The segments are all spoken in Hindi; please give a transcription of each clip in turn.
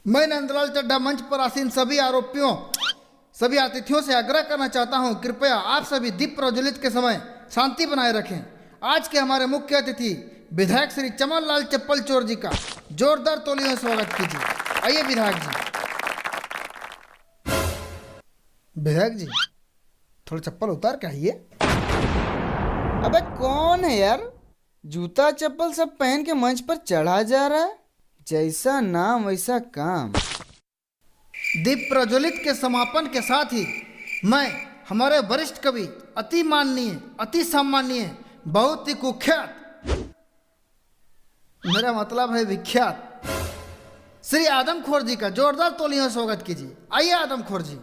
मैं नंदलाल चड्ढा मंच पर आसीन सभी अतिथियों से आग्रह करना चाहता हूं, कृपया आप सभी दीप प्रज्वलित के समय शांति बनाए रखें। आज के हमारे मुख्य अतिथि विधायक श्री चमन लाल चप्पल चोर जी का जोरदार तालियों से स्वागत कीजिए। आइए विधायक जी। विधायक जी थोड़ा चप्पल उतार के आइए। अबे कौन है यार, जूता चप्पल सब पहन के मंच पर चढ़ा जा रहा है। जैसा नाम वैसा काम। दीप प्रज्वलित के समापन के साथ ही मैं हमारे वरिष्ठ कवि अति माननीय, अति सम्माननीय, बहुत ही कुख्यात, मेरा मतलब है विख्यात, श्री आदमखोर जी का जोरदार तालियों से स्वागत कीजिए। आइए आदमखोर जी।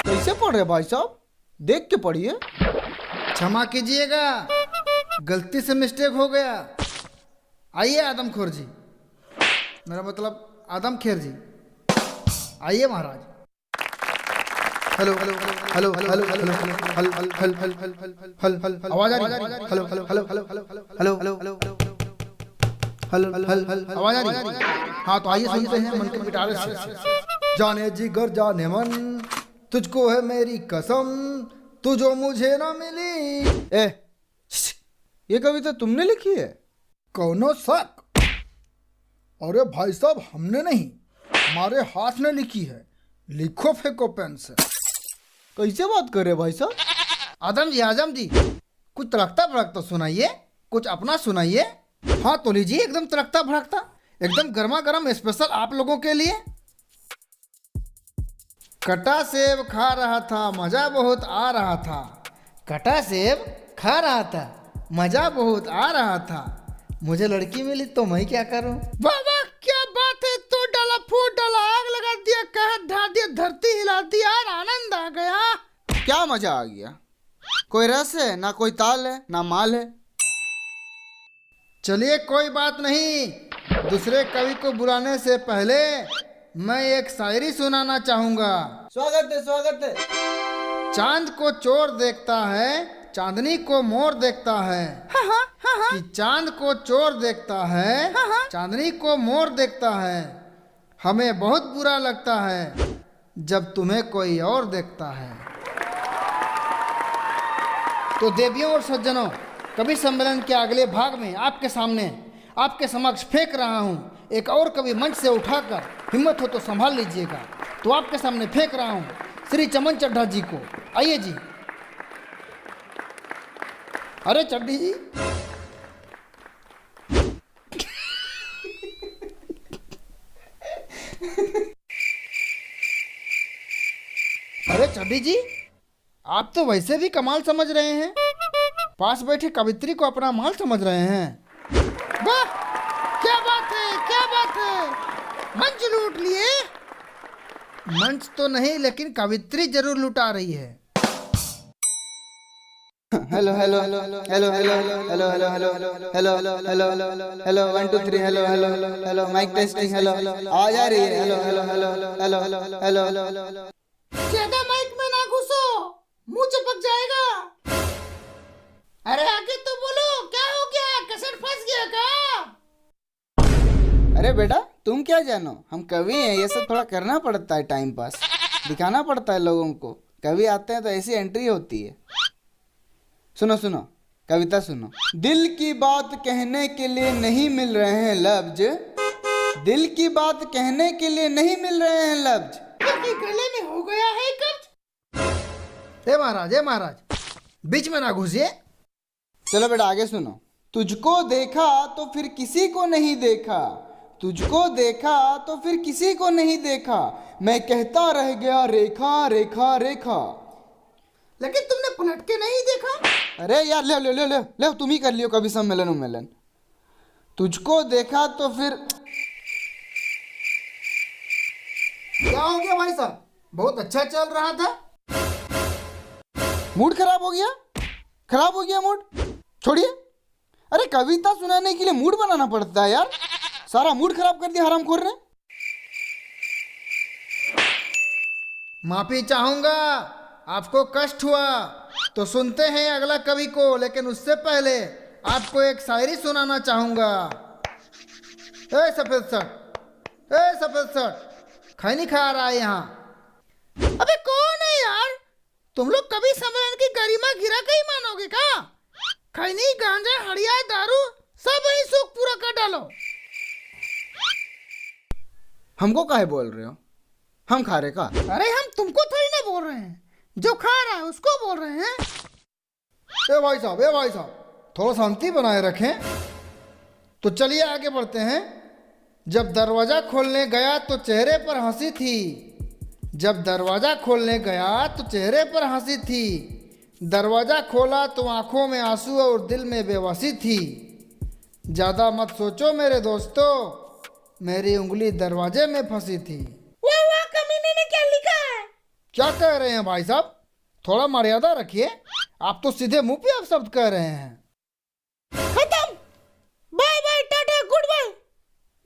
कैसे पढ़ रहे भाई साहब, देख के पढ़िए। क्षमा कीजिएगा, गलती से मिस्टेक हो गया। आइए आदमखोर जी, मेरा मतलब आदमखेर जी। आइए महाराज। Hello hello hello hello hello hello hello hello आवाज आ रही है? Hello hello hello hello hello hello hello hello आवाज आ रही है? हाँ तो आइए सुनते हैं मन के पिटारे से। जाने जिगर जाने मन, तुझको है मेरी कसम, तू जो मुझे ना मिली। ए, ये कविता तुमने लिखी है? कौनो शक? अरे भाई साहब हमने नहीं, हमारे हाथ ने लिखी है। लिखो फेंको पेन से। कैसे बात कर रहे भाई साहब? आदम जी कुछ तड़कता भड़कता सुनाइए, कुछ अपना सुनाइए। हाँ तो लीजिए, एकदम तड़कता भड़कता, एकदम गर्मा गर्म स्पेशल आप लोगों के लिए। कटा सेब खा रहा था, मजा बहुत आ रहा था। कटा सेब खा रहा था, मजा बहुत आ रहा था। मुझे लड़की मिली तो मैं क्या करूं? वाह वाह क्या बात है, तो डाला फूट डाला, आग लगा दिया, कह ढा दिया, धरती हिला दी, यार आनंद आ गया। क्या मजा आ गया? कोई रस है ना, कोई ताल है ना माल है। चलिए कोई बात नहीं, दूसरे कवि को बुलाने से पहले मैं एक शायरी सुनाना चाहूंगा। स्वागत है, स्वागत है। चांद को चोर देखता है, चांदनी को मोर देखता है। कि चांद को चोर देखता है, चांदनी को मोर देखता है। हमें बहुत बुरा लगता है जब तुम्हें कोई और देखता है। तो देवियों और सज्जनों, कवि सम्मेलन के अगले भाग में आपके सामने, आपके समक्ष फेंक रहा हूं एक और कवि। मंच से उठाकर, हिम्मत हो तो संभाल लीजिएगा। तो आपके सामने फेंक रहा हूं श्री चमन चड्ढा जी को। आइए जी। अरे चड्ढी जी, अरे चड्ढी जी, आप तो वैसे भी कमाल समझ रहे हैं, पास बैठे कवित्री को अपना माल समझ रहे हैं। वाह क्या बात है, क्या बात है, मंच लूट लिए। मंच तो नहीं, लेकिन कवित्री जरूर लुटा रही है। Hello hello hello hello hello hello hello hello hello hello hello hello 1 2 3 hello hello hello mic testing hello आ जा रही है। Hello hello hello hello hello hello hello. ज्यादा माइक में ना घुसो, मुंह चिपक जाएगा। अरे आगे तो बोलो, क्या हो गया, कैसेट फंस गया क्या? अरे बेटा तुम क्या जानो, हम कवि हैं, ये सब थोड़ा करना पड़ता है, टाइम पास दिखाना पड़ता है लोगों को। कवि आते हैं तो ऐसी एंट्री होती है। सुनो सुनो कविता सुनो। दिल की बात कहने के लिए नहीं मिल रहे हैं लफ्ज, दिल की बात कहने के लिए नहीं मिल रहे हैं लफ्ज। गले में हो गया है कब्ज। ए महाराज बीच में ना घुसिए। चलो बेटा आगे सुनो। तुझको देखा तो फिर किसी को नहीं देखा, तुझको देखा तो फिर किसी को नहीं देखा, मैं कहता रह गया रेखा रेखा रेखा। लेकिन तुमने पलट के नहीं देखा। अरे यार ले ले ले ले ले, तुम ही कर लियो कभी सम्मेलन उम्मेलन। तुझको देखा तो फिर क्या हो गया भाई साहब, बहुत अच्छा चल रहा था। मूड खराब हो गया, खराब हो गया मूड, छोड़िए। अरे कविता सुनाने के लिए मूड बनाना पड़ता है यार, सारा मूड खराब कर दिया हरामखोर ने। माफी चाहूंगा, आपको कष्ट हुआ। तो सुनते हैं अगला कवि को, लेकिन उससे पहले आपको एक शायरी सुनाना चाहूंगा। ए सफेद सर, ए सफेद शर्ट, खैनी खा रहा है यहाँ। अबे कौन है यार? तुम लोग कभी सम्मेलन की गरिमा गिरा के ही मानोगे क्या? खैनी, गांजा, हड़िया, दारू सब वही सूख पूरा कर डालो। हमको काहे बोल रहे हो? हम खा रहे का? अरे हम तुमको थोड़ी ना बोल रहे हैं, जो खा रहा है उसको बोल रहे हैं। ए भाई साहब, थोड़ा शांति बनाए रखें। तो चलिए आगे बढ़ते हैं। जब दरवाजा खोलने गया तो चेहरे पर हंसी थी। जब दरवाजा खोलने गया तो चेहरे पर हंसी थी। दरवाजा खोला तो आंखों में आंसू और दिल में बेबसी थी। ज्यादा मत सोचो मेरे दोस्तों, मेरी उंगली दरवाजे में फंसी थी। वाह वाह, कमीने ने क्या लिखा है? क्या कह रहे हैं भाई साहब? थोड़ा मर्यादा रखिए। आप तो सीधे मुंह पे आप शब्द कह रहे हैं। खत्म, bye bye, tata, good bye.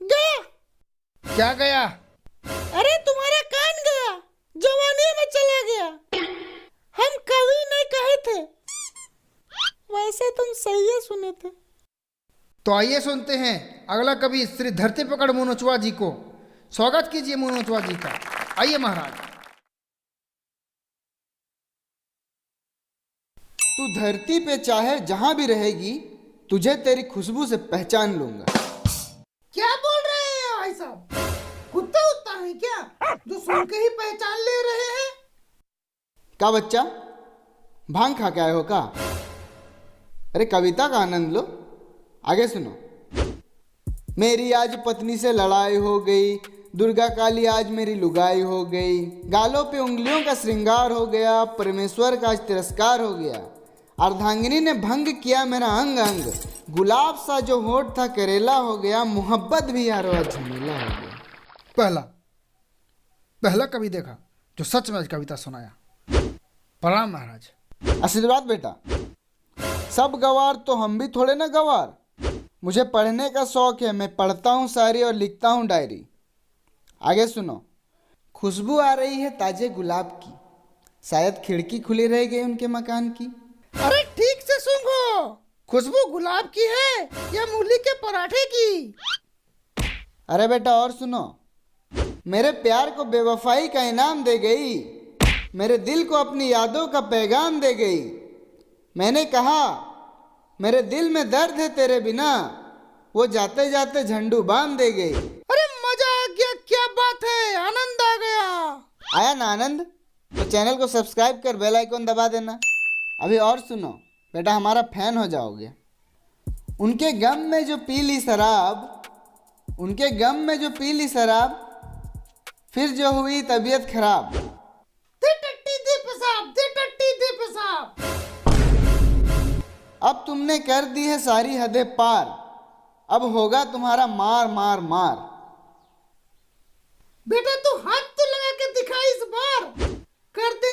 गया। क्या गया? अरे तुम्हारा कान गया, जवानी में चला गया। हम कभी नहीं कहे थे, वैसे तुम सही है सुने थे। तो आइए सुनते हैं अगला कवि श्री धरती पकड़ मनोचवा जी को। स्वागत कीजिए मनोचवा जी का। आइए महाराज। तू धरती पे चाहे जहां भी रहेगी, तुझे तेरी खुशबू से पहचान लूंगा। क्या बोल रहे हैं भाई साहब? कुत्ता उत्ता है क्या जो सुन के ही पहचान ले रहे हैं? का बच्चा, भांग खा के आए हो का? अरे कविता का आनंद लो, आगे सुनो। मेरी आज पत्नी से लड़ाई हो गई, दुर्गा काली आज मेरी लुगाई हो गई, गालों पे उंगलियों का श्रृंगार हो गया, परमेश्वर का आज तिरस्कार हो गया, अर्धांगिनी ने भंग किया मेरा अंग अंग, गुलाब सा जो होठ था करेला हो गया, मोहब्बत भी यार झमेला हो गया। पहला कवि देखा जो सच में कविता सुनाया। प्रणाम महाराज। आशीर्वाद बेटा। सब गवार तो हम भी थोड़े ना गवार। मुझे पढ़ने का शौक है, मैं पढ़ता हूँ शायरी और लिखता हूँ डायरी। आगे सुनो। खुशबू आ रही है ताजे गुलाब की, शायद खिड़की खुली रह गई उनके मकान की। अरे ठीक से सुनो, खुशबू गुलाब की है या मूली के पराठे की? अरे बेटा और सुनो। मेरे प्यार को बेवफाई का इनाम दे गई, मेरे दिल को अपनी यादों का पैगाम दे गई। मैंने कहा मेरे दिल में दर्द है तेरे बिना, वो जाते जाते झंडू बांध दे गई। अरे मजा आ गया, क्या बात है, आनंद आ गया। आया ना आनंद? तो चैनल को सब्सक्राइब कर बेल आइकन दबा देना। अभी और सुनो बेटा, हमारा फैन हो जाओगे। उनके गम में जो पी ली शराब, उनके गम में जो पी ली शराब, फिर जो हुई तबीयत खराब। दे टट्टी दे पेशाब, दे टट्टी दे पेशाब। अब तुमने कर दी है सारी हदें पार, अब होगा तुम्हारा मार मार मार। बेटा तू हाथ तो लगा के दिखा इस बार, कर दे